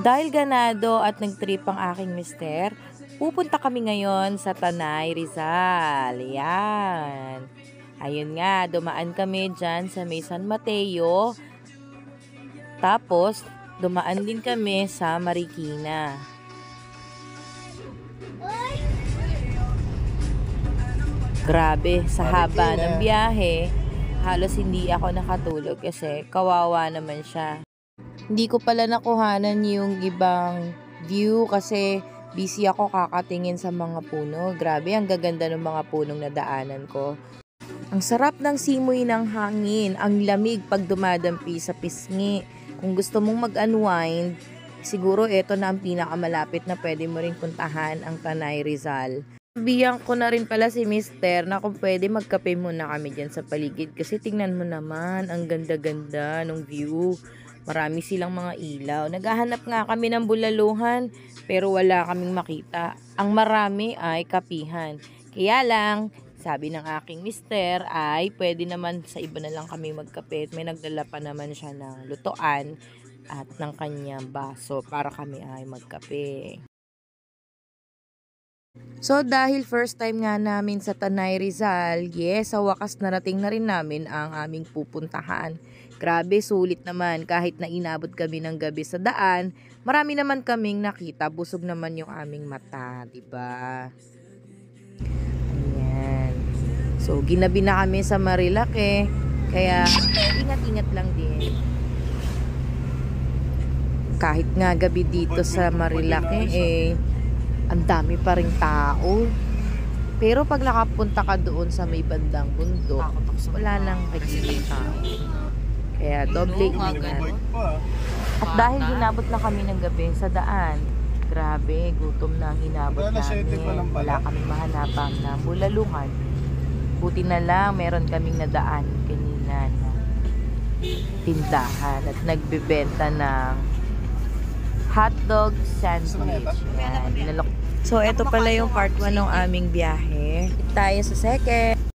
Dahil ganado at nag-trip ang aking mister, pupunta kami ngayon sa Tanay, Rizal. Yan. Ayun nga, dumaan kami dyan sa may San Mateo. Tapos, dumaan din kami sa Marikina. Grabe, sa haba ng biyahe, halos hindi ako nakatulog kasi kawawa naman siya. Hindi ko pala nakuhanan yung ibang view kasi busy ako kakatingin sa mga puno. Grabe, ang gaganda ng mga punong nadaanan ko. Ang sarap ng simoy ng hangin, ang lamig pag dumadampi sa pisngi. Kung gusto mong mag-unwind, siguro ito na ang pinakamalapit na pwede mo ring puntahan, ang Tanay, Rizal. Sabihan ko na rin pala si mister na kung pwede magkape muna kami dyan sa paligid kasi tingnan mo naman, ang ganda-ganda ng view. Marami silang mga ilaw. Naghahanap nga kami ng bulaluhan pero wala kaming makita. Ang marami ay kapihan. Kaya lang, sabi ng aking mister ay pwede naman sa iba na lang kami magkape. May nagdala pa naman siya ng lutuan at ng kanyang baso para kami ay magkape. So dahil first time nga namin sa Tanay, Rizal, yes, sa wakas narating na rin namin ang aming pupuntahan. Grabe, sulit naman kahit na inabot kami ng gabi sa daan, marami naman kaming nakita, busog naman yung aming mata, 'di ba? Ayan. So ginabi na kami sa Marilake, kaya ingat-ingat lang din. Kahit nga gabi dito sa Marilake ang dami pa ring tao. Pero pag nakapunta ka doon sa may bandang bundok, wala nang nagiging tao. Kaya doble ingat. At dahil hinabot na kami ng gabi sa daan, grabe, gutom na ang hinabot namin. Wala kaming mahanapan na bulaluhan. Buti na lang, meron kaming nadaan kanina na tindahan at nagbebenta ng hotdog sandwich. Yan. So, ito pala yung part 1 ng aming biyahe. Tayo sa second.